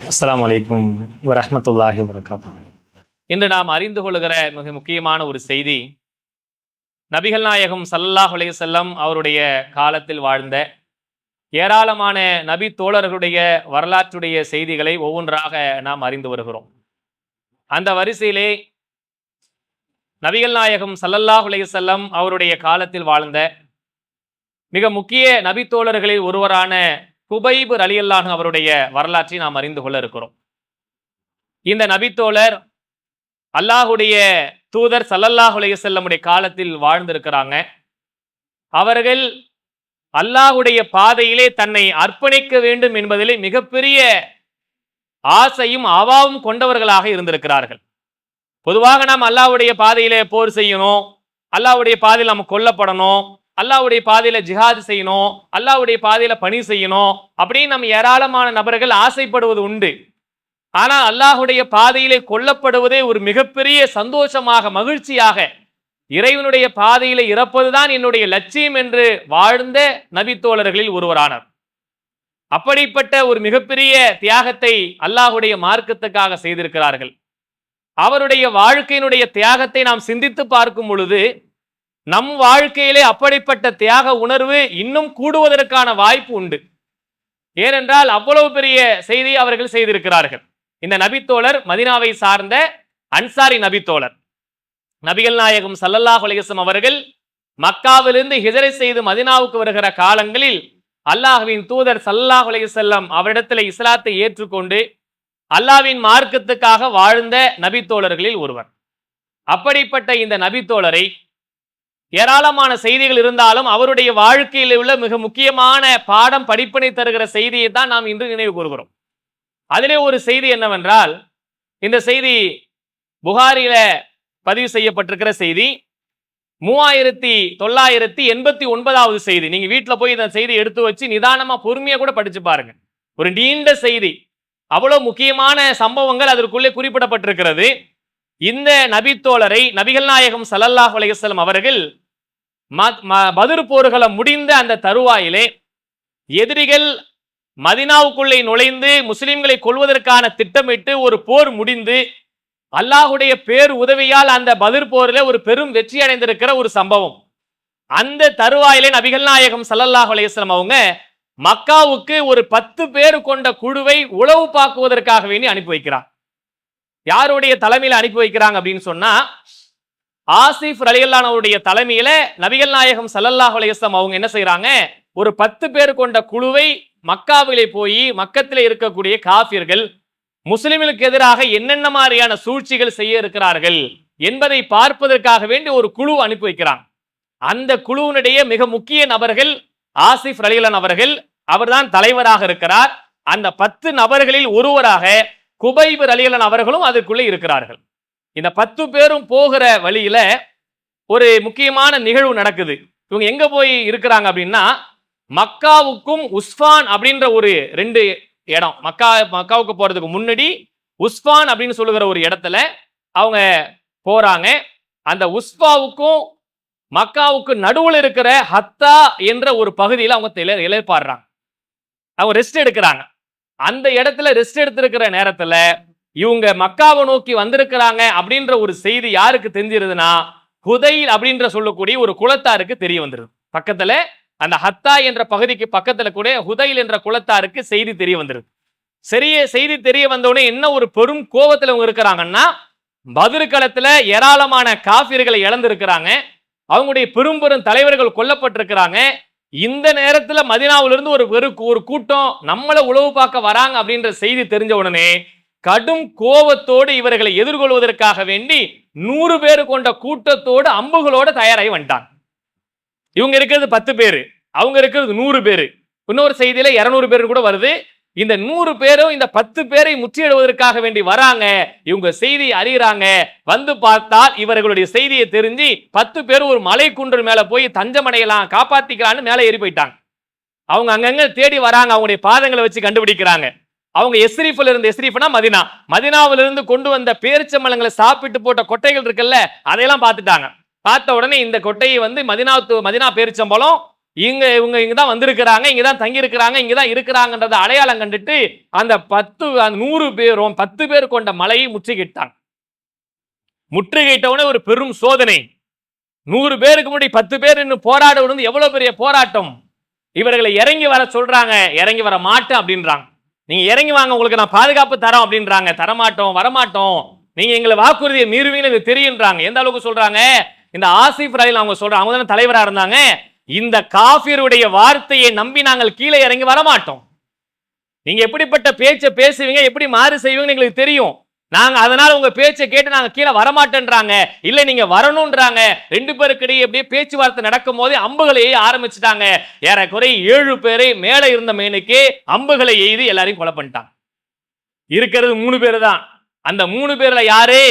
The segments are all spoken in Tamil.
அஸ்ஸலாமு அலைக்கும் வரஹ்மத்துல்லாஹி வபரகாத்துஹு. இன்று நாம் அறிந்து கொள்கிற மிக முக்கியமான ஒரு செய்தி, நபிகள் நாயகம் ஸல்லல்லாஹு அலைஹி வஸல்லம் அவருடைய காலத்தில் வாழ்ந்த ஏராளமான நபி தோழர்களுடைய வரலாற்றுடைய செய்திகளை ஒவ்வொன்றாக நாம் அறிந்து வருகிறோம். அந்த வரிசையிலே நபிகள் நாயகம் ஸல்லல்லாஹு அலைஹி வஸல்லம் அவருடைய காலத்தில் வாழ்ந்த மிக முக்கிய நபி தோழர்களில் ஒருவரான குபைப் ரலியல்லாஹு அன்ஹு அவருடைய வரலாற்றை நாம் அறிந்து கொள்ள இருக்கிறோம். இந்த நபித்தோழர் அல்லாஹுடைய தூதர் ஸல்லல்லாஹு அலைஹி வஸல்லமுடைய காலத்தில் வாழ்ந்திருக்கிறாங்க. அவர்கள் அல்லாஹுடைய பாதையிலே தன்னை அர்ப்பணிக்க வேண்டும் என்பதிலே மிகப்பெரிய ஆசையும் அவாவும் கொண்டவர்களாக இருந்திருக்கிறார்கள். பொதுவாக நாம் அல்லாஹ்வுடைய பாதையிலே போர் செய்யணும், அல்லாஹ்வுடைய பாதையில் நம்ம கொல்லப்படணும், அல்லாஹ்வுடைய பாதையில ஜிஹாத் செய்யணும், அல்லாஹ்வுடைய பாதையில பணி செய்யணும் அப்படின்னு நம்ம ஏராளமான நபர்கள் ஆசைப்படுவது உண்டு. ஆனால் அல்லாஹ்வுடைய பாதையிலே கொல்லப்படுவதே ஒரு மிகப்பெரிய சந்தோஷமாக, மகிழ்ச்சியாக, இறைவனுடைய பாதையில இறப்பதுதான் என்னுடைய லட்சியம் என்று வாழ்ந்த நபித்தோழர்களில் ஒருவரானார். அப்படிப்பட்ட ஒரு மிகப்பெரிய தியாகத்தை அல்லாஹ்வுடைய மார்க்கத்துக்காக செய்திருக்கிறார்கள். அவருடைய வாழ்க்கையினுடைய தியாகத்தை நாம் சிந்தித்து பார்க்கும் பொழுது நம் வாழ்க்கையிலே அப்படிப்பட்ட தியாக உணர்வு இன்னும் கூடுவதற்கான வாய்ப்பு உண்டு. ஏனென்றால் அவ்வளவு பெரிய செய்தி அவர்கள் செய்திருக்கிறார்கள். இந்த நபித்தோழர் மதீனாவை சார்ந்த அன்சாரி நபித்தோழர். நபிகள் நாயகம் ஸல்லல்லாஹு அலைஹி வஸல்லம் அவர்கள் மக்காவிலிருந்து ஹிஜ்ரத் செய்து மதீனாவுக்கு வருகிற காலங்களில் அல்லாஹ்வின் தூதர் ஸல்லல்லாஹு அலைஹி வஸல்லம் அவரிடத்தில் இஸ்லாத்தை ஏற்றுக்கொண்டு அல்லாஹ்வின் மார்க்கத்துக்காக வாழ்ந்த நபித்தோழர்களில் ஒருவர். அப்படிப்பட்ட இந்த நபித்தோழரை ஏராளமான செய்திகள் இருந்தாலும் அவருடைய வாழ்க்கையில் உள்ள மிக முக்கியமான பாடம், படிப்பினை தருகிற செய்தியை தான் நாம் இன்று நினைவு கூறுகிறோம். அதிலே ஒரு செய்தி என்னவென்றால், இந்த செய்தி புகாரில பதிவு செய்யப்பட்டிருக்கிற செய்தி, 3989வது செய்தி. நீங்க வீட்டில் போய் இந்த செய்தி எடுத்து வச்சு நிதானமா பொறுமையா கூட படிச்சு பாருங்க. ஒரு நீண்ட செய்தி, அவ்வளவு முக்கியமான சம்பவங்கள் அதற்குள்ளே குறிப்பிடப்பட்டிருக்கிறது. இந்த நபித்தோழரை நபிகள் நாயகம் ஸல்லல்லாஹு அலைஹி வஸல்லம் அவர்கள் பத்ர் போர்களை முடிந்த அந்த தருவாயிலே எதிரிகள் மதீனாவுக்குள்ளே நுழைந்து முஸ்லிம்களை கொல்வதற்கான திட்டமிட்டு ஒரு போர் முடிந்து அல்லாஹுடைய பேர் உதவியால் அந்த பத்ர் போரிலே ஒரு பெரும் வெற்றி அடைந்திருக்கிற ஒரு சம்பவம். அந்த தருவாயிலே நபிகள் நாயகம் ஸல்லல்லாஹு அலைஹி வஸல்லம் அவங்க மக்காவுக்கு ஒரு 10 பேர் கொண்ட குழுவை உளவு பார்க்குவதற்காக வேண்டி அனுப்பி வைக்கிறார். யாருடைய தலைமையில அனுப்பி வைக்கிறாங்க அப்படின்னு சொன்னா, ஆசிஃப் ரலியல்லாஹு அன்ஹுடைய தலைமையில நபிகள் நாயகம் ஸல்லல்லாஹு அலைஹி வஸல்லம் அவங்க என்ன செய்யறாங்க, ஒரு 10 பேர் கொண்ட குழுவை மக்காவிலே போய் மக்கத்திலே இருக்கக்கூடிய காஃபிர்கள் முஸ்லிம்களுக்கு எதிராக என்னென்ன மாதிரியான சூழ்ச்சிகள் செய்ய இருக்கிறார்கள் என்பதை பார்ப்பதற்காக வேண்டி ஒரு குழு அனுப்பி வைக்கிறாங்க. அந்த குழுவினுடைய மிக முக்கிய நபர்கள் ஆசிஃப் ரலியல்லாஹு அவர்கள், அவர்தான் தலைவராக இருக்கிறார். அந்த 10 நபர்களில் ஒருவராக குபைப் ரலியல்லாஹு அவர்களும் அதற்குள்ளே இருக்கிறார்கள். இந்த 10 பேரும் போகிற வழியில ஒரு முக்கியமான நிகழ்வு நடக்குது. இவங்க எங்க போய் இருக்கிறாங்க அப்படின்னா, மக்காவுக்கும் உஸ்ஃபான் அப்படின்ற ஒரு 2 இடம், மக்காவுக்கு போறதுக்கு முன்னாடி உஸ்ஃபான் அப்படின்னு சொல்லுகிற ஒரு இடத்துல அவங்க போறாங்க. அந்த உஸ்ஃபாவுக்கும் மக்காவுக்கு நடுவில் இருக்கிற ஹத்தா என்ற ஒரு பகுதியில் அவங்க இளைப்பாடுறாங்க. அவங்க ரெஸ்ட் எடுக்கிறாங்க. அந்த இடத்துல ரெஸ்ட் எடுத்திருக்கிற நேரத்துல இவங்க மக்காவை நோக்கி வந்திருக்கிறாங்க அப்படின்ற ஒரு செய்தி யாருக்கு தெரிஞ்சிருதுன்னா, ஹுதைல் அப்படின்ற சொல்லக்கூடிய ஒரு குலத்தாருக்கு தெரிய வந்துருது. பக்கத்துல அந்த ஹத்தா என்ற பகுதிக்கு பக்கத்துல கூட ஹுதைல் என்ற குலத்தாருக்கு செய்தி தெரிய வந்துருது. செய்தி தெரிய வந்தோடனே என்ன ஒரு பெரும் கோபத்துல அவங்க இருக்கிறாங்கன்னா, பத்ர் களத்துல ஏராளமான காஃபிர்களை இழந்திருக்கிறாங்க, அவங்களுடைய பெரும் தலைவர்கள் கொல்லப்பட்டிருக்கிறாங்க. இந்த நேரத்துல மதீனாவிலிருந்து ஒரு கூட்டம் நம்மளை உளவு பார்க்க வராங்க அப்படின்ற செய்தி தெரிஞ்ச உடனே கடும் கோபத்தோடு இவர்களை எதிர்கொள்வதற்காக வேண்டி 100 பேர் கொண்ட கூட்டத்தோடு அம்புகளோட தயாராகி வந்துட்டாங்க. இவங்க இருக்கிறது 10 பேரு, அவங்க இருக்கிறது 100 பேரு. இன்னொரு செய்தியில 200 பேர் கூட வருது. இந்த 100 பேரும் இந்த 10 பேரை முற்றியிடுவதற்காக வேண்டி வராங்க. இவங்க செய்தி அறிகிறாங்க. வந்து பார்த்தால் இவர்களுடைய செய்தியை தெரிஞ்சு 10 பேர் ஒரு மலை குன்று மேல போய் தஞ்சமடையலாம், காப்பாத்திக்கலான்னு மேலே ஏறி போயிட்டாங்க. அவங்க அங்கங்க தேடி வராங்க, அவங்களுடைய பாதங்களை வச்சு கண்டுபிடிக்கிறாங்க. அவங்க எஸ்ரீஃப்ல இருந்து, எஸ்ரீஃப்னா மதீனா, மதீனாவிலிருந்து கொண்டு வந்த பேரிச்சம்பழங்களை சாப்பிட்டு போட்ட கொட்டைகள் இருக்குல்ல, அதையெல்லாம் பார்த்துட்டாங்க. பார்த்த உடனே இந்த கொட்டையை வந்து மதீனா பேரிச்சம்பழம், இவங்க இங்கதான் வந்திருக்கிறாங்க, இங்கதான் தங்கி இருக்கிறாங்க, இங்கதான் இருக்கிறாங்கன்றத அடையாளம் கண்டுட்டு அந்த 100 பேரும் 10 பேர் கொண்ட மலையை முற்றுகையிட்டாங்க. முற்றுகையிட்டவுடனே ஒரு பெரும் சோதனை. 100 பேருக்கு முன்னாடி 10 பேர் இன்னும் போராடுவது எவ்வளவு பெரிய போராட்டம். இவர்களை இறங்கி வர சொல்றாங்க, இறங்கி வர மாட்டேன் அப்படின்றாங்க. நீங்க இறங்கி வாங்க, உங்களுக்கு நான் பாதுகாப்பு தரோம் அப்படின்றாங்க. தரமாட்டோம், வரமாட்டோம், நீங்க எங்களை வாக்குறுதியை மீறுவீங்கன்னு எனக்கு தெரியுன்றாங்க. எந்த அளவுக்கு சொல்றாங்க, இந்த ஆசிஃப் ரலீல் அவங்க சொல்றாங்க, அவங்க தானே தலைவரா இருந்தாங்க, இந்த காஃபிருடைய வார்த்தையை நம்பி நாங்கள் கீழே இறங்கி வரமாட்டோம். நீங்க எப்படிப்பட்ட பேச்சை பேசுவீங்க, எப்படி மாறு செய்வீங்கன்னு எங்களுக்கு தெரியும். நாங்க அதனால உங்க பேச்சை கேட்டு நாங்க கீழே வரமாட்டேன்றாங்க. இல்ல நீங்க வரணும்ன்றாங்க. 2 பேருக்கு இடையே அப்படியே பேச்சுவார்த்தை நடக்கும் போதே அம்புகளை ஆரம்பிச்சுட்டாங்க. ஏறக்குறை 7 பேரை மேல இருந்த மேனுக்கு அம்புகளை எய்து எல்லாரையும் கொலை பண்ணிட்டாங்க. இருக்கிறது 3 பேர் தான். அந்த 3 பேர்ல யாரு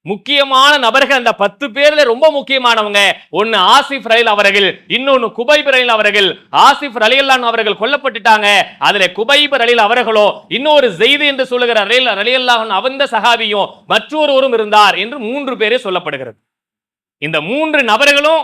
முக்கியமான நபர்கள்? அந்த 10 பேர்ல ரொம்ப முக்கியமானவங்க. ஒன்னு ஆசிஃப் ரலீல் அவர்கள், இன்னொன்னு குபைப் ரலீல் அவர்கள். ஆசிஃப் ரலியல்லாஹு அவர்கள் கொல்லப்பட்டுட்டாங்க. அதுல குபைப் ரலீல் அவர்களோ இன்னொரு ஸெய்த் என்று சொல்லுகிற ரலியல்லாஹு அந்த சஹாபியும் மற்றொருவரும் இருந்தார் என்று 3 பேரே சொல்லப்படுகிறது. இந்த 3 நபர்களும்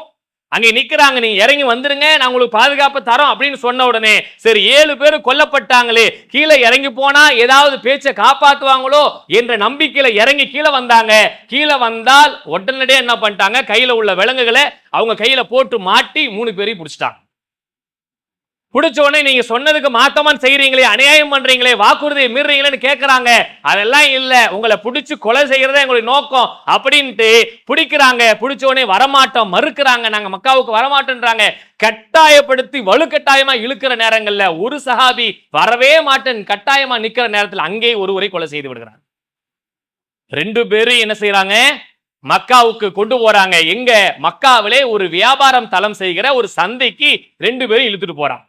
அங்கே நிக்கிறாங்க. நீங்க இறங்கி வந்துருங்க, நான் உங்களுக்கு பாதுகாப்பு தரோம் அப்படின்னு சொன்ன உடனே சரி 7 பேர் கொல்லப்பட்டாங்களே, கீழே இறங்கி போனா ஏதாவது பேச்சை காப்பாத்துவாங்களோ என்ற நம்பிக்கையில இறங்கி கீழே வந்தாங்க. கீழே வந்தால் உடனடியே என்ன பண்ணிட்டாங்க, கையில உள்ள விலங்குகளை அவங்க கையில போட்டு மாட்டி 3 பேரையும் பிடிச்சிட்டாங்க. பிடிச்ச உடனே நீங்க சொன்னதுக்கு மாத்தமான் செய்யறீங்களே, அநியாயம் பண்றீங்களே, வாக்குறுதியை மீறீங்களேன்னு கேட்கறாங்க. அதெல்லாம் இல்ல, உங்களை பிடிச்சு கொலை செய்யறதே எங்களுடைய நோக்கம் அப்படின்ட்டு பிடிக்கிறாங்க. பிடிச்ச உடனே வரமாட்டோம் மறுக்கிறாங்க, நாங்க மக்காவுக்கு வரமாட்டோன்றாங்க. கட்டாயப்படுத்தி வலுக்கட்டாயமா இழுக்கிற நேரங்கள்ல ஒரு சஹாபி வரவே மாட்டேன் கட்டாயமா நிக்கிற நேரத்தில் அங்கே ஒருவரை கொலை செய்து விடுகிறார். 2 பேரும் என்ன செய்யறாங்க, மக்காவுக்கு கொண்டு போறாங்க. எங்க மக்காவிலே ஒரு வியாபாரம் தளம் செய்கிற ஒரு சந்தைக்கு 2 பேரும் இழுத்துட்டு போறாங்க.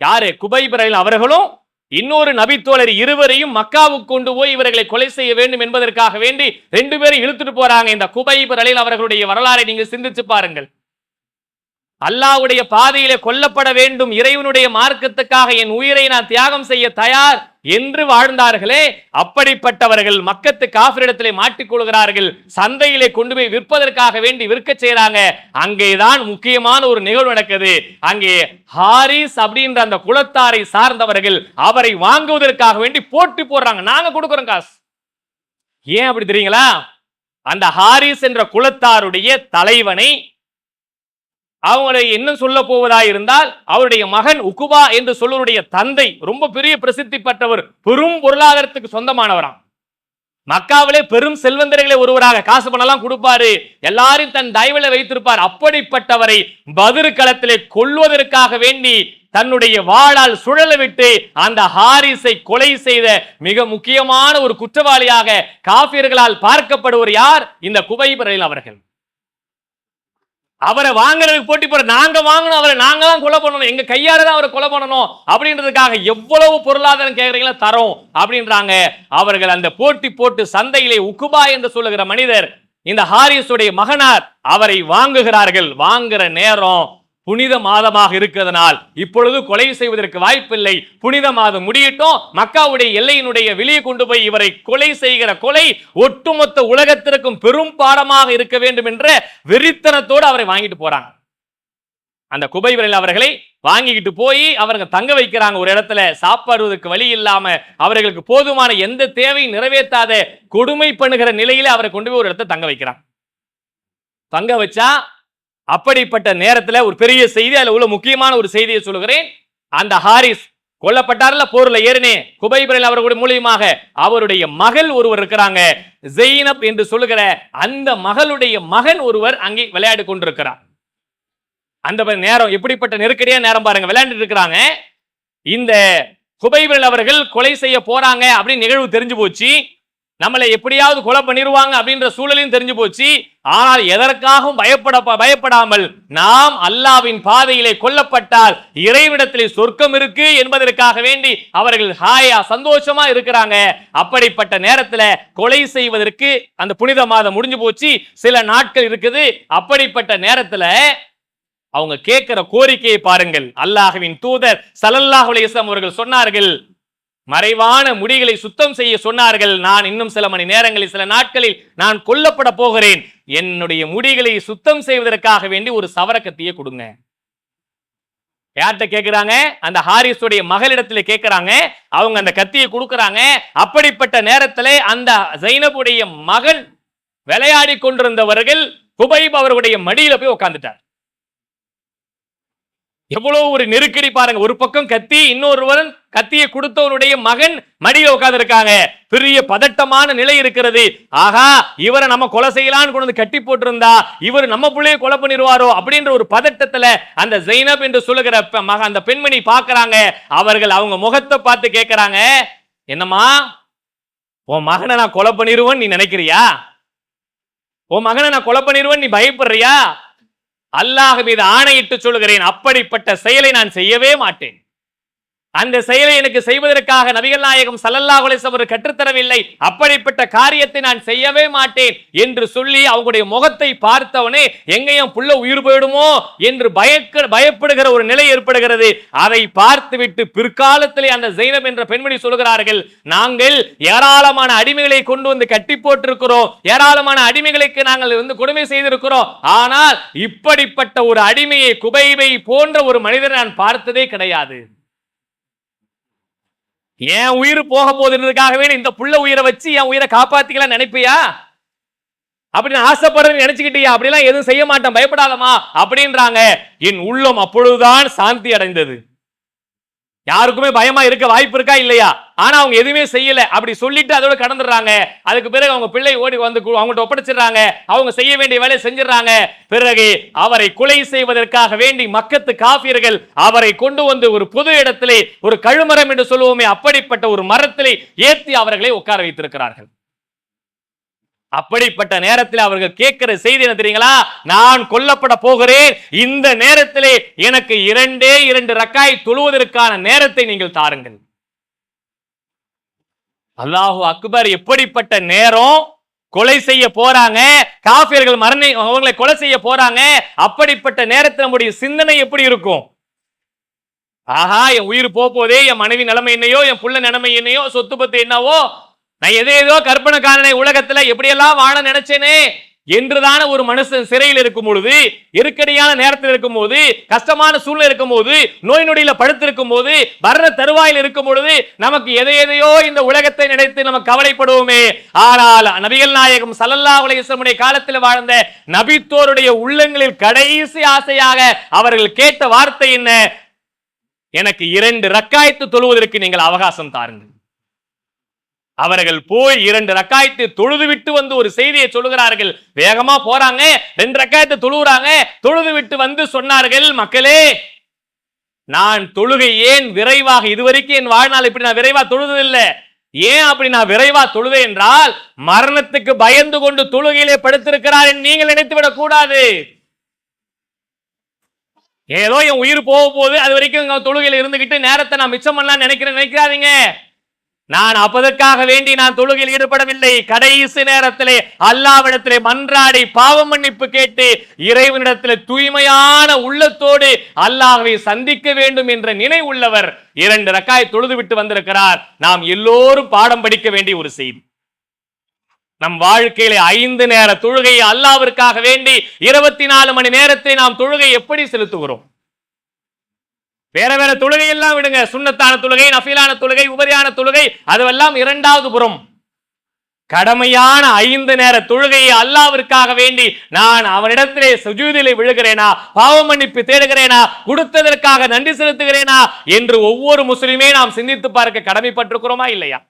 யாரு, குபைப் ரலீல் அவர்களும் இன்னொரு நபித்தோழர் இருவரையும் மக்காவுக்கு கொண்டு போய் இவர்களை கொலை செய்ய வேண்டும் என்பதற்காக வேண்டி 2 பேரும் இழுத்துட்டு போறாங்க. இந்த குபைப் ரலீல் அவர்களுடைய வரலாறை நீங்க சிந்திச்சு பாருங்கள். அல்லாஹ்வுடைய பாதையிலே கொல்லப்பட வேண்டும், இறைவனுடைய மார்க்கத்துக்காக என் உயிரை நான் தியாகம் செய்ய தயார் என்று வாழ்ந்தார்களே, அப்படிப்பட்டவர்கள் மக்கத்து காஃபிரிடத்திலே மாட்டிக்கொள்கிறார்கள். சந்தையிலே கொண்டு போய் விற்பதற்காக வேண்டி விற்க செய்யறாங்க. அங்கேதான் முக்கியமான ஒரு நிகழ்வு நடக்குது. அங்கே ஹாரிஸ் அப்படின்ற அந்த குலத்தாரை சார்ந்தவர்கள் அவரை வாங்குவதற்காக வேண்டி போட்டி போடுறாங்க. நாங்க கொடுக்கிறோம் காசு. ஏன் அப்படி தெரியுங்களா, அந்த ஹாரிஸ் என்ற குலத்தாருடைய தலைவனை அவங்களை என்ன சொல்ல போவதா இருந்தால், அவருடைய மகன் உக்குபா என்று சொல்லுடைய தந்தை ரொம்ப பெரிய பிரசித்தி பெற்றவர், பெரும் பொருளாதாரத்துக்கு சொந்தமானவராம். மக்காவிலே பெரும் செல்வந்தர்களை ஒருவராக, காசு பணம் கொடுப்பாரு, எல்லாரும் தன் தயவுல வைத்திருப்பார். அப்படிப்பட்டவரை பத்ர் களத்திலே கொல்வதற்காக வேண்டி தன்னுடைய வாளால் சுழல விட்டு அந்த ஹாரிஸை கொலை செய்த மிக முக்கியமான ஒரு குற்றவாளியாக காபிர்களால் பார்க்கப்படுவர் யார், இந்த குபைப் ரலீல் அவர்கள். அவரை வாங்குறதுக்கு போட்டி போற, நாங்க வாங்கணும் அவரை, நாங்க தான் கொலை பண்ணணும், எங்க கையால தான் அவரை கொலை பண்ணணும் அப்படின்றதுக்காக எவ்வளவு பொருளாதாரம் கேட்கறீங்களா தரோம் அப்படின்றாங்க. அவர்கள் அந்த போட்டி போட்டு சந்தையிலே உக்குபா என்று சொல்லுகிற மனிதர், இந்த ஹாரிஸுடைய மகனார், அவரை வாங்குகிறார்கள். வாங்குற நேரம் புனித மாதமாக இருக்கிறதுனால் இப்பொழுது கொலை செய்வதற்கு வாய்ப்பில்லை. புனித மாதம் முடியட்டும், மக்காவுடைய எல்லையினுடைய வெளியே கொண்டு போய் இவரை கொலை செய்கிற கொலை ஒட்டுமொத்த உலகத்திற்கும் பெரும் பாடமாக இருக்க வேண்டும் என்ற வெறித்தனத்தோடு அவரை வாங்கிட்டு போறாங்க. அந்த குபைப் ரலீல் அவர்களை வாங்கிக்கிட்டு போய் அவர்கள் தங்க வைக்கிறாங்க ஒரு இடத்துல. சாப்பாடுவதற்கு வழி இல்லாம அவர்களுக்கு போதுமான எந்த தேவையும் நிறைவேற்றாத கொடுமை பண்ணுகிற நிலையில அவரை கொண்டு போய் ஒரு இடத்துல தங்க வைக்கிறாங்க. தங்க வச்சா அப்படிப்பட்ட நேரத்தில் ஒரு பெரிய செய்தி, அதுல உள்ள முக்கியமான ஒரு செய்தியை சொல்லுகிறேன். அந்த ஹாரிஸ் கொல்லப்பட்டார்ல, போர்ல ஏறினே குபைப் ரலீல் அவர்களுடைய மூலியமாக அவருடைய மகள் ஒருவர் இருக்கிறாங்க, ஜெய்னப் என்று சொல்லுகிற அந்த மகளுடைய மகன் ஒருவர் அங்கே விளையாடி கொண்டிருக்கிறார். அந்த நேரம் எப்படிப்பட்ட நெருக்கடியான நேரம் பாருங்க, விளையாண்டு இருக்கிறாங்க. இந்த குபைப் ரலீல் அவர்கள் கொலை செய்ய போறாங்க அப்படின்னு நிகழ்வு தெரிஞ்சு போச்சு. நம்மளை எப்படியாவது கொலை பண்ணிடுவாங்க அப்படின்ற சூழலையும் தெரிஞ்சு போச்சு. ஆனால் எதற்காகவும் பயப்படாமல் நாம் அல்லாவின் பாதையிலே கொல்லப்பட்டால் இறைவிடத்திலே சொர்க்கம் இருக்கு என்பதற்காக வேண்டி அவர்கள் ஹாயா சந்தோஷமா இருக்கிறாங்க. அப்படிப்பட்ட நேரத்துல கொலை செய்வதற்கு அந்த புனித மாதம் முடிஞ்சு போச்சு, சில நாட்கள் இருக்குது. அப்படிப்பட்ட நேரத்துல அவங்க கேட்கிற கோரிக்கையை பாருங்கள். அல்லாஹ்வின் தூதர் ஸல்லல்லாஹு அலைஹி வஸல்லம் அவர்கள் சொன்னார்கள், மறைவான முடிகளை சுத்தம் செய்ய சொன்னார்கள். நான் இன்னும் சில மணி நேரங்களில், சில நாட்களில் நான் கொல்லப்பட போகிறேன், என்னுடைய முடிகளை சுத்தம் செய்வதற்காக வேண்டி ஒரு சவரக்கத்தியை கொடுங்க. யார்கிட்ட கேட்கிறாங்க? அந்த ஹாரிஸுடைய மகளிடத்துல கேட்கிறாங்க. அவங்க அந்த கத்தியை கொடுக்கறாங்க. அப்படிப்பட்ட நேரத்திலே அந்த ஜைனபுடைய மகன் விளையாடி கொண்டிருந்தவர்கள் குபைப் அவர்களுடைய மடியில போய் உட்கார்ந்துட்டார். எவ்வளவு ஒரு நெருக்கடி பாருங்க. ஒரு பக்கம் கத்தி, இன்னொருவன் கத்தியை கொடுத்தவனுடைய மகன் மடியில உட்கார்ந்து இருக்காங்க. பெரிய பதட்டமான நிலை இருக்கிறது. ஆகா, இவரை நம்ம கொலை செய்யலான்னு கொண்டு வந்து கட்டி போட்டிருந்தா இவர் நம்ம பிள்ளையை கொலை பண்ணிடுவாரோ அப்படின்ற ஒரு பதட்டத்துல அந்த ஜைனப் என்று சொல்லுகிற அந்த பெண்மணி பார்க்கறாங்க. அவர்கள் அவங்க முகத்தை பார்த்து கேட்கறாங்க, என்னம்மா உன் மகனை நான் கொலை பண்ணிடுவேன் நீ நினைக்கிறியா? உன் மகனை நான் கொலை பண்ணிடுவேன் நீ பயப்படுறியா? அல்லாஹ் மீது ஆணையிட்டு சொல்லுகிறேன், அப்படிப்பட்ட செயலை நான் செய்யவே மாட்டேன். அந்த செயலை எனக்கு செய்வதற்காக நபிகள் நாயகம் ஸல்லல்லாஹு அலைஹி வஸல்லம் கற்றுத்தரவில்லை. அப்படிப்பட்ட காரியத்தை நான் செய்யவே மாட்டேன் என்று சொல்லி அவங்களுடைய முகத்தை பார்த்தவனே எங்கேயும் புள்ள உயிர் போயிடுமோ என்று பயப்படுகிற ஒரு நிலை ஏற்படுகிறது. அதை பார்த்துவிட்டு பிற்காலத்திலே அந்த ஜைனப் என்ற பெண்மணி சொல்கிறார்கள், நாங்கள் ஏராளமான அடிமைகளை கொண்டு வந்து கட்டி போட்டிருக்கிறோம், ஏராளமான அடிமைகளுக்கு நாங்கள் கொடுமை செய்திருக்கிறோம். ஆனால் இப்படிப்பட்ட ஒரு அடிமையை, குபைபை போன்ற ஒரு மனிதரை நான் பார்த்ததே கிடையாது. என் உயிர் போக போதுன்றதுக்காகவே இந்த புள்ள உயிரை வச்சு என் உயிரை காப்பாத்திக்கலாம் நினைப்பியா? அப்படின்னு ஆசைப்படுறேன்னு நினைச்சுக்கிட்டியா? அப்படிலாம் எதுவும் செய்ய மாட்டேன், பயப்படாதமா அப்படின்றாங்க. என் உள்ளம் அப்பொழுதுதான் சாந்தி அடைந்தது. யாருக்குமே பயமா இருக்க வாய்ப்பு இருக்கா இல்லையா? ஆனா அவங்க எதுவுமே செய்யல. அப்படி சொல்லிட்டு அதோட கடந்துடுறாங்க. அதுக்கு பிறகு அவங்க பிள்ளை ஓடி வந்து அவங்கள்ட்ட ஒப்படைச்சிடுறாங்க. அவங்க செய்ய வேண்டிய வேலையை செஞ்சிடறாங்க. பிறகு அவரை கொலை செய்வதற்காக வேண்டி மக்கத்து காபிர்கள் அவரை கொண்டு வந்து ஒரு பொது இடத்திலே, ஒரு கழுமரம் என்று சொல்லுவோமே அப்படிப்பட்ட ஒரு மரத்திலே ஏற்றி அவர்களை உட்கார வைத்திருக்கிறார்கள். அப்படிப்பட்ட நேரத்தில் அவர்கள் கேட்கிற செய்தி என்ன தெரியுங்களா? நான் கொல்லப்பட போகிறேன், இந்த நேரத்திலே எனக்கு 2 ரக்காய் தொழுவதற்கான நேரத்தை நீங்கள் தாருங்கள். அல்லாஹு அக்பர்! எப்படிப்பட்ட நேரம்! கொலை செய்ய போறாங்க, காபிர்கள் அவங்களை கொலை செய்ய போறாங்க. அப்படிப்பட்ட நேரத்தில் நம்முடைய சிந்தனை எப்படி இருக்கும்? ஆஹா, என் உயிர் போதே, என் மனைவி நிலைமை என்னையோ, என் புள்ள நிலைமை என்னையோ, சொத்து பத்து என்னவோ, நான் ஏதோ கற்பனை காணனை உலகத்துல எப்படியெல்லாம் வாழ நினைச்சேனே என்றுதான ஒரு மனுஷன் சிறையில் இருக்கும் பொழுது, இறுக்கடியான நேரத்தில் இருக்கும் போது, கஷ்டமான சூழ்நிலை இருக்கும் போது, நோய் நொடியில படுத்திருக்கும் போது, மரண தருவாயில் இருக்கும் பொழுது நமக்கு எதையோ இந்த உலகத்தை நினைத்து நம்ம கவலைப்படுவோமே. ஆனால் நபிகள் நாயகம் ஸல்லல்லாஹு அலைஹி வஸல்லம் காலத்தில் வாழ்ந்த நபித்தோருடைய உள்ளங்களில் கடைசி ஆசையாக அவர்கள் கேட்ட வார்த்தை என்ன? எனக்கு 2 ரக்காயத்து தொழுவதற்கு நீங்கள் அவகாசம் தாருங்கள். அவர்கள் போய் 2 ரக்காயத்தை தொழுது விட்டு வந்து ஒரு செய்தியை சொல்லுகிறார்கள். வேகமா போறாங்க, 2 ரக்காயத்தை தொழுகிறாங்க. தொழுது விட்டு வந்து சொன்னார்கள், மக்களே, நான் தொழுகை ஏன் விரைவாக, இதுவரைக்கும் என் வாழ்நாள் இப்படி நான் விரைவா தொழுதில்லை. ஏன் அப்படி நான் விரைவா தொழுதேன் என்றால், மரணத்துக்கு பயந்து கொண்டு தொழுகையிலே படுத்திருக்கிறார் நீங்கள் நினைத்து விடக் கூடாது. ஏதோ என் உயிர் போக போது அது வரைக்கும் தொழுகையில இருந்துகிட்டு நேரத்தை நான் மிச்சம் பண்ணலாம் நினைக்கிறாதீங்க. நான் அப்பதற்காக வேண்டி நான் தொழுகையில் ஈடுபடவில்லை. கடைசி நேரத்திலே அல்லாஹ்விடத்திலே மன்றாடி பாவ மன்னிப்பு கேட்டு இறைவனிடத்திலே தூய்மையான உள்ளத்தோடு அல்லாஹ்வை சந்திக்க வேண்டும் என்ற நினைவுள்ளவர் 2 ரக்காய் தொழுது விட்டு வந்திருக்கிறார். நாம் எல்லோரும் பாடம் படிக்க வேண்டிய ஒரு செய்தி. நம் வாழ்க்கையில 5 நேர தொழுகை அல்லாஹ்விற்காக வேண்டி 24 மணி நேரத்தை நாம் தொழுகை எப்படி செலுத்துகிறோம்? வேற தொழுகை எல்லாம் விடுங்க. சுன்னத்தான தொழுகை, நஃபிலான தொழுகை, உபரியான தொழுகை, அதுவெல்லாம் 2வது புறம். கடமையான 5 நேர தொழுகையை அல்லாஹ்விற்காக வேண்டி நான் அவனிடத்திலே சுஜூதிலே விழுகிறேனா, பாவ மன்னிப்பு தேடுகிறேனா, கொடுத்ததற்காக நன்றி செலுத்துகிறேனா என்று ஒவ்வொரு முஸ்லிமே நாம் சிந்தித்து பார்க்க கடமைப்பட்டிருக்கிறோமா இல்லையா?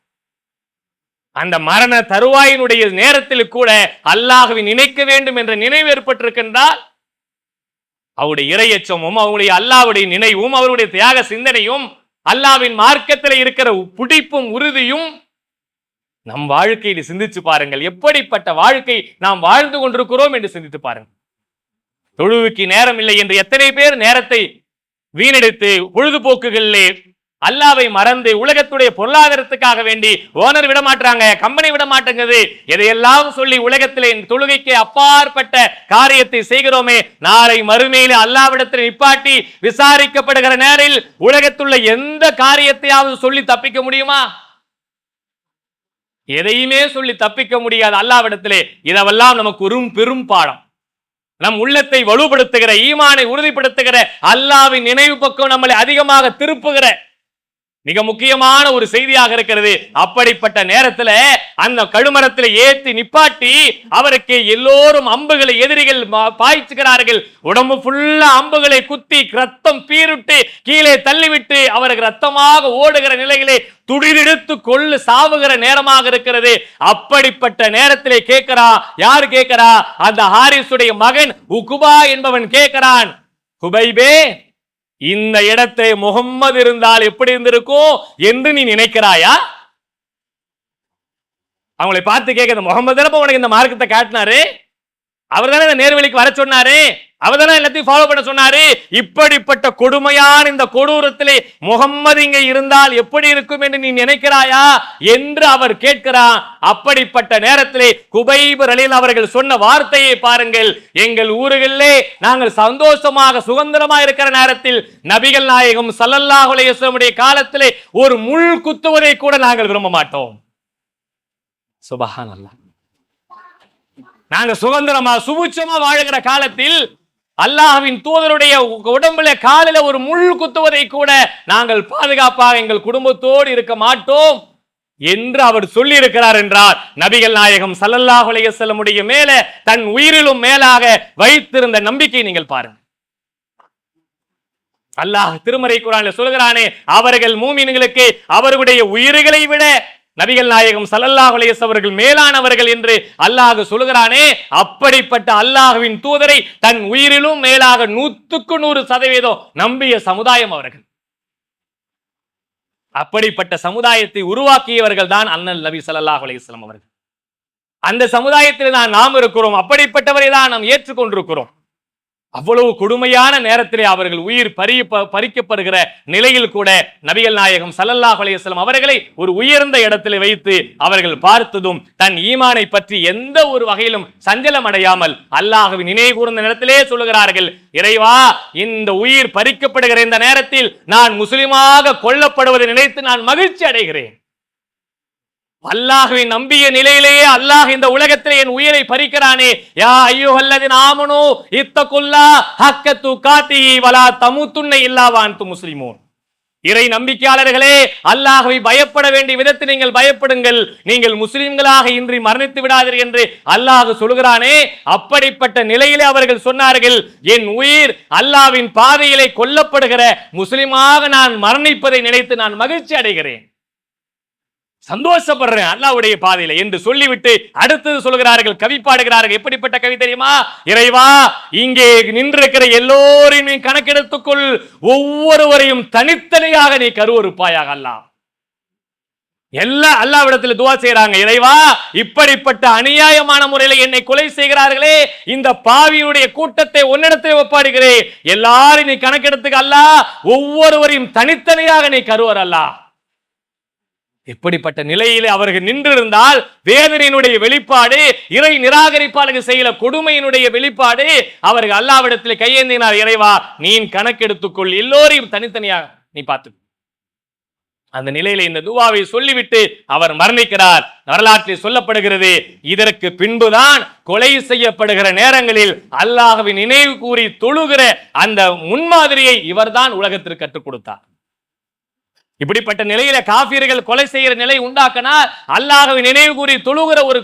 அந்த மரண தருவாயினுடைய நேரத்தில் கூட அல்லாஹ்வை நினைக்க வேண்டும் என்ற நினைவு ஏற்பட்டிருக்கின்றால் அவருடைய இறையச்சமும், அவருடைய அல்லாஹ்வுடைய நினைவும், அவருடைய தியாக சிந்தனையும், அல்லாஹ்வின் மார்க்கத்தில் இருக்கிற பிடிப்பும் உறுதியும் நம் வாழ்க்கையில் சிந்திச்சு பாருங்கள். எப்படிப்பட்ட வாழ்க்கை நாம் வாழ்ந்து கொண்டிருக்கிறோம் என்று சிந்தித்து பாருங்கள். தொழுவுக்கு நேரம் இல்லை என்று எத்தனை பேர் நேரத்தை வீணடித்து பொழுதுபோக்குகளிலே அல்லாஹ்வை மறந்து உலகத்துடைய பொருளாதாரத்துக்காக வேண்டி ஓனர் விட மாட்டாங்க, கம்பெனி விட மாட்டேங்குது, எதையெல்லாம் சொல்லி உலகத்திலே தொழுகைக்கு அப்பாற்பட்ட காரியத்தை செய்கிறோமே, நாளை மறுமையிலே அல்லாஹ்விடத்தில் நிப்பாட்டி விசாரிக்கப்படுகிற நேரில் உலகத்துள்ள எந்த காரியத்தையாவது சொல்லி தப்பிக்க முடியுமா? எதையுமே சொல்லி தப்பிக்க முடியாது அல்லாஹ்விடத்திலே. இதெல்லாம் நமக்கு ஒரு பெரும் பாடம். நம் உள்ளத்தை வலுப்படுத்துகிற, ஈமானை உறுதிப்படுத்துகிற, அல்லாஹ்வின் நினைவு பக்கம் நம்மளை அதிகமாக திருப்புகிற மிக முக்கியமான ஒரு செய்தியாக இருக்கிறது. அப்படிப்பட்ட நேரத்தில் அந்த கழுமரத்தில் ஏற்றி நிப்பாட்டி அவருக்கு எல்லோரும் அம்புகளை எதிரிகள் பாய்ச்சுகிறார்கள். உடம்பு ஃபுல்லா அம்புகளை குத்தி ரத்தம் பீருட்டு கீழே தள்ளிவிட்டு அவருக்கு ரத்தமாக ஓடுகிற நிலையிலே துடிதெடுத்து கொள்ளு சாவுகிற நேரமாக இருக்கிறது. அப்படிப்பட்ட நேரத்திலே கேட்கிறா, யார் கேட்கிறா? அந்த ஹாரிசுடைய மகன் உகுபா என்பவன் கேட்கிறான், குபைபே, இந்த இடத்தை முகம்மது இருந்தால் எப்படி இருந்திருக்கும் என்று நீ நினைக்கிறாயா? அவங்களை பார்த்து கேட்க, முகமது தானே உனக்கு இந்த மார்க்கத்தை காட்டினாரு, அவர் தானே இந்த நேர்வழிக்கு வர சொன்னாரு, அவர் தானே எல்லாத்தையும் ஃபாலோ பண்ண சொன்னாரு. இப்படிப்பட்ட கொடுமையான இந்த கொடூரத்திலே முகம்மது இங்கே இருந்தால் எப்படி இருக்கும் என்று நீ நினைக்கிறாயா என்று அவர் கேட்கிறார். அப்படிப்பட்ட நேரத்திலே குபைப் ரலியல்லாஹு அவர்கள் சொன்ன வார்த்தையை பாருங்கள். எங்கள் ஊர்களிலே நாங்கள் சந்தோஷமாக சுதந்திரமாக இருக்கிற நேரத்தில் நபிகள் நாயகம் ஸல்லல்லாஹு அலைஹி வஸல்லம் காலத்திலே ஒரு முள் குத்துவதை கூட நாங்கள் விரும்ப மாட்டோம். சுப்ஹானல்லாஹ். நாங்க சுதந்திரமா சுபிட்சமா வாழுகிற காலத்தில் அல்லாஹ்வின் தூதருடைய உடம்புல காலில ஒரு முள் குத்துவதை கூட நாங்கள் பாதுகாப்பாக எங்கள் குடும்பத்தோடு இருக்க மாட்டோம் என்று அவர் சொல்லி இருக்கிறார் என்றார். நபிகள் நாயகம் ஸல்லல்லாஹு அலைஹி வஸல்லம் மேல தன் உயிரிலும் மேலாக வைத்திருந்த நம்பிக்கை நீங்கள் பாருங்கள். அல்லாஹ் திருமறை குர்ஆனில் சொல்கிறானே, அவர்கள் மூமின்களுக்கு அவர்களுடைய உயிர்களை விட நபிகள் நாயகம் ஸல்லல்லாஹு அலைஹி வஸல்லம் அவர்கள் மேலானவர்கள் என்று அல்லாஹ் சொல்கிறானே. அப்படிப்பட்ட அல்லாஹ்வின் தூதரை தன் உயிரிலும் மேலாக 100% நம்பிய சமுதாயம் அவர்கள். அப்படிப்பட்ட சமுதாயத்தை உருவாக்கியவர்கள் தான் அண்ணல் நபி ஸல்லல்லாஹு அலைஹி வஸல்லம் அவர்கள். அந்த சமுதாயத்தில் நாம் இருக்கிறோம். அப்படிப்பட்டவரை தான் நாம் ஏற்றுக்கொண்டிருக்கிறோம். அவ்வளவு கொடுமையான நேரத்திலே அவர்கள் உயிர் பறிக்கப்படுகிற நிலையில் கூட நபிகள் நாயகம் ஸல்லல்லாஹு அலைஹி வஸல்லம் அவர்களை ஒரு உயர்ந்த இடத்தில் வைத்து அவர்கள் பார்த்ததும் தன் ஈமானை பற்றி எந்த ஒரு வகையிலும் சஞ்சலம் அடையாமல் அல்லாஹ்வின் நினைவு கூர்ந்த நேரத்திலே சொல்லுகிறார்கள், இறைவா, இந்த உயிர் பறிக்கப்படுகிற இந்த நேரத்தில் நான் முஸ்லிமாக கொல்லப்படுவதை நினைத்து நான் மகிழ்ச்சி அடைகிறேன். அல்லாஹ்வை நம்பிய நிலையிலேயே அல்லாஹ் இந்த உலகத்திலே என் உயிரை பறிக்கிறானே. யா அய்யுஹல்லதீன ஆமனூ இத்தகுல்லாஹ ஹக்க துகாத்திஹி வலா தமூதுன்ன இல்லா வ அன்தும் முஸ்லிமூன். இறை நம்பிக்கையாளர்களே, அல்லாஹ்வை பயப்பட வேண்டிய விதத்தில் நீங்கள் பயப்படுங்கள், நீங்கள் முஸ்லிம்களாக இன்றி மரணித்து விடாதீர்கள் என்று அல்லாஹ் சொல்கிறானே. அப்படிப்பட்ட நிலையிலே அவர்கள் சொன்னார்கள், என் உயிர் அல்லாஹ்வின் பாதையிலே கொல்லப்படுகிற முஸ்லிமாக நான் மரணிப்பதை நினைத்து நான் மகிழ்ச்சி அடைகிறேன், சந்தோஷப்படுறேன் அல்லாஹ்வுடைய பாதையில என்று சொல்லிவிட்டு அடுத்தது சொல்கிறார்கள், கவி பாடுகிறார்கள். எப்படிப்பட்ட கவி தெரியுமா? இறைவா, இங்கே நின்றிருக்கிற எல்லோரையும் நீ கணக்கெடுத்துக்கொள், ஒவ்வொருவரையும் தனித்தனியாக நீ கருவறுப்பாயாக. அல்லாஹ் எல்லா அல்லாஹ்விடத்தில் துஆ செய்றாங்க, இறைவா, இப்படிப்பட்ட அநியாயமான முறையில் என்னை கொலை செய்கிறார்களே, இந்த பாவியுடைய கூட்டத்தை உன்னிடத்தில் ஒப்பாடுகிறேன், எல்லாரும் நீ கணக்கெடுத்துக்க அல்லாஹ், ஒவ்வொருவரையும் தனித்தனியாக நீ கருவர் அல்லாஹ். இப்படிப்பட்ட நிலையிலே அவர்கள் நின்றிருந்தால் வேதனையினுடைய வெளிப்பாடு, இறை நிராகரிப்பாளர்கள் செய்யல கொடுமையினுடைய வெளிப்பாடு. அவர்கள் அல்லாஹ்விடத்தில் கையேந்தினார், இறைவா, நீ கணக்கெடுத்துக்கொள், எல்லோரையும் தனித்தனியாக நீ பார்த்து. அந்த நிலையில இந்த துஆவை சொல்லிவிட்டு அவர் மரணிக்கிறார். வரலாற்றில் சொல்லப்படுகிறது, இதற்கு பின்புதான் கொலை செய்யப்படுகிற நேரங்களில் அல்லாஹ்வின் நினைவு கூறி தொழுகிற அந்த முன்மாதிரியை இவர்தான் உலகத்திற்கு கற்றுக் கொடுத்தார். இப்படிப்பட்ட நிலையில காபிர்கள் கொலை செய்கிற நிலை உண்டாக்கினார். அல்லாஹ்வை நினைவு கூறி தொழுகிற ஒரு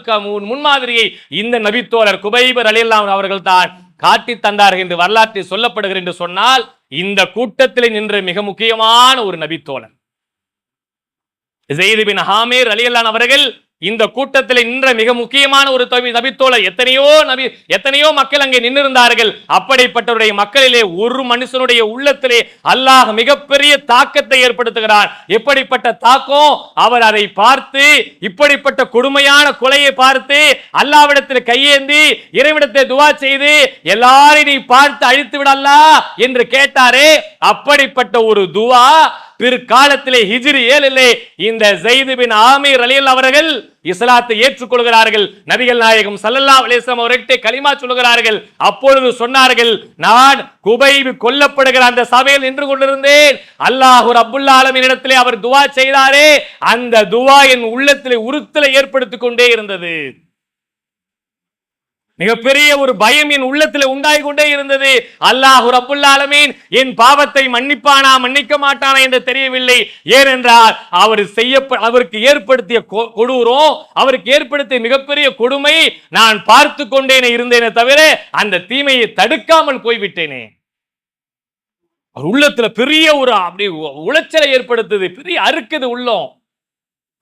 முன்மாதிரியை இந்த நபித்தோழர் குபைப் ரலியல்லாஹு அவர்கள் தான் காட்டி தந்தார்கள் என்று வரலாற்றில் சொல்லப்படுகிறது. என்று சொன்னால் இந்த கூட்டத்தில் நின்ற மிக முக்கியமான ஒரு நபித்தோழர் ஸைத் பின் ஆமீர் ரலியல்லாஹு அவர்கள் இந்த கூட்டத்தில் நின்ற மிக முக்கியமான ஒரு நபித்தோழர். எத்தனையோ மக்கள் அங்கே நின்றிருந்தார்கள். அப்படிப்பட்டவருடைய மக்களிலே ஒரு மனுஷனுடைய உள்ளத்திலே அல்லாஹ் மிகப்பெரிய தாக்கத்தை ஏற்படுத்துகிறார். எப்படிப்பட்ட தாக்கம்? அவர் அதை பார்த்து, இப்படிப்பட்ட கொடுமையான கொலையை பார்த்து அல்லாஹ்விடத்தில் கையேந்தி இறைவனிடத்தில் துஆ செய்து எல்லாரையும் நீ பார்த்து அழித்து விடல்லா என்று கேட்டாரே. அப்படிப்பட்ட ஒரு துஆ பிற்காலத்திலே ஹிஜ்ரி 7 இந்த ஸைத் பின் ஆமீர் ரலியல்லாஹு அவர்கள் இஸ்லாத்தை ஏற்றுக்கொள்கிறார்கள். நபிகள் நாயகம் ஸல்லல்லாஹு அலைஹி வஸல்லம் அவர்களை கலிமா சொல்கிறார்கள். அப்பொழுது சொன்னார்கள், நான் குபைப் கொல்லப்படுகிற அந்த சபையில் நின்று கொண்டிருந்தேன். அல்லாஹ் ரப்புல் ஆலமீன் இடத்திலே அவர் துஆ செய்தாரே, அந்த துஆ என் உள்ளத்திலே உறுத்தலை ஏற்படுத்திக் கொண்டே இருந்தது. மிகப்பெரிய ஒரு பயம் என் உள்ளத்தில் உண்டாய் கொண்டே இருந்தது. அல்லாஹ் ரப்புல் ஆலமீன் என் பாவத்தை மன்னிப்பானா மன்னிக்க மாட்டானா என்று தெரியவில்லை. ஏனென்றால் அவருக்கு ஏற்படுத்திய கொடூரம், அவருக்கு ஏற்படுத்திய மிகப்பெரிய கொடுமை நான் பார்த்து கொண்டேனே இருந்தேனே தவிர அந்த தீமையை தடுக்காமல் போய்விட்டேனே. உள்ளத்துல பெரிய ஒரு அப்படி உளைச்சலை ஏற்படுத்துது, பெரிய அறுக்குது உள்ளம்.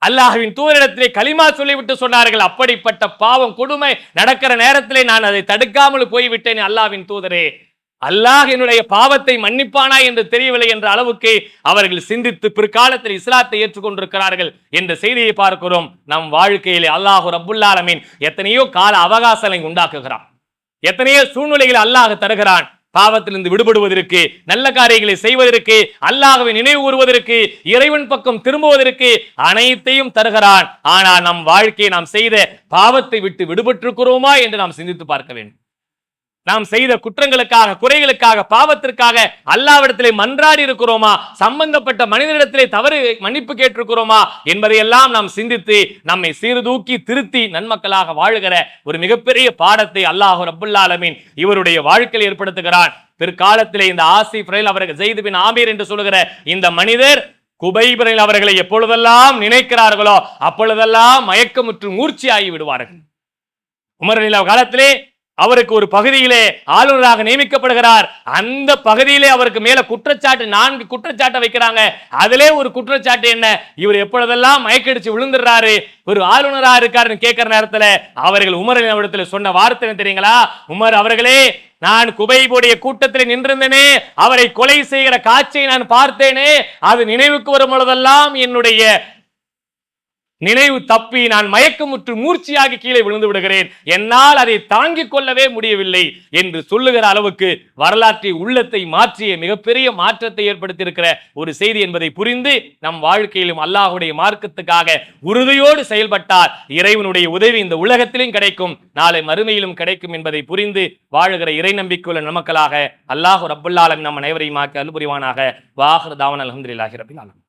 அல்லாஹ்வின் தூதரிடத்திலே கலிமா சொல்லிவிட்டு சொன்னார்கள், அப்படிப்பட்ட பாவம் கொடுமை நடக்கிற நேரத்திலே நான் அதை தடுக்காமல் போய்விட்டேன் அல்லாஹ்வின் தூதரே, அல்லாஹ் என்னுடைய பாவத்தை மன்னிப்பானா என்று தெரியவில்லை என்ற அளவுக்கு அவர்கள் சிந்தித்து பிற்காலத்தில் இஸ்லாத்தை ஏற்றுக்கொண்டிருக்கிறார்கள் என்ற செய்தியை பார்க்கிறோம். நம் வாழ்க்கையிலே அல்லாஹ் ரப்புல் ஆலமீன் எத்தனையோ கால அவகாசங்களை உண்டாக்குகிறான், எத்தனையோ சூழ்நிலைகளை அல்லாஹ் தருகிறான். பாவத்திலிருந்து விடுபடுவதற்கு, நல்ல காரியங்களை செய்வதற்கு, அல்லாஹ்வை நினைவு கூறுவதற்கு, இறைவன் பக்கம் திரும்புவதற்கு அனைத்தையும் தருகிறான். ஆனால் நம் வாழ்க்கையை நாம் செய்த பாவத்தை விட்டு விடுபட்டிருக்கிறோமா என்று நாம் சிந்தித்து பார்க்க வேண்டும். நாம் செய்த குற்றங்களுக்காக, குறைகளுக்காக, பாவத்திற்காக அல்லாஹ்விடத்திலே மன்றாடி இருக்கிறோமா, சம்பந்தப்பட்ட மனிதனிடத்திலே தவறு மன்னிப்பு கேட்டிருக்கிறோமா என்பதையெல்லாம் நாம் சிந்தித்து நம்மை சீர்தூக்கி திருத்தி நன்மக்களாக வாழுகிற ஒரு மிகப்பெரிய பாடத்தை அல்லாஹ் ரப்புல் ஆலமீன் இவருடைய வாழ்க்கையில் ஏற்படுத்துகிறான். பிற்காலத்திலே இந்த ஆசிப் அவர்கள் ஸைத் பின் ஆமீர் என்று சொல்லுகிற இந்த மனிதர் குபைப் அவர்களை எப்பொழுதெல்லாம் நினைக்கிறார்களோ அப்பொழுதெல்லாம் மயக்கமுற்று மூர்ச்சியாகி விடுவார்கள். உமர் ரலியல்லாஹு காலத்திலே அவருக்கு ஒரு பகுதியிலே ஆளுநராக நியமிக்கப்படுகிறார். அந்த பகுதியிலே அவருக்கு மேல குற்றச்சாட்டு, 4 குற்றச்சாட்டை வைக்கிறாங்க. அதிலே ஒரு குற்றச்சாட்டு என்ன, இவர் எப்பொழுதெல்லாம் மயக்கடிச்சு விழுந்துடுறாரு, ஒரு ஆளுநரா இருக்காருன்னு கேட்கிற நேரத்துல அவர்கள் உமர் இடத்துல சொன்ன வார்த்தை தெரியுங்களா, உமர் அவர்களே, நான் குபைபுடைய கூட்டத்தில் நின்றிருந்தேனே, அவரை கொலை செய்கிற காட்சியை நான் பார்த்தேனே, அது நினைவுக்கு வரும் பொழுதெல்லாம் என்னுடைய நினைவு தப்பி நான் மயக்கமுற்று மூர்ச்சியாகி கீழே விழுந்து விடுகிறேன், என்னால் அதை தாங்கிக் கொள்ளவே முடியவில்லை என்று சொல்லுகிற அளவுக்கு வரலாற்றை உள்ளத்தை மாற்றிய மிகப்பெரிய மாற்றத்தை ஏற்படுத்தி இருக்கிற ஒரு செய்தி என்பதை புரிந்து நம் வாழ்க்கையிலும் அல்லாஹ்வுடைய மார்க்கத்துக்காக உறுதியோடு செயல்பட்டால் இறைவனுடைய உதவி இந்த உலகத்திலும் கிடைக்கும், நாளை மறுமையிலும் கிடைக்கும் என்பதை புரிந்து வாழுகிற இறை நம்பிக்கையுள்ள நமக்களாக அல்லாஹ் ரப்புல் ஆலமீன் நம் அனைவரையும் ஆக்கி அருள் புரிவானாக. வாஹிர் தாவனா அல்ஹம்துலில்லாஹி ரப்பில் ஆலமீன்.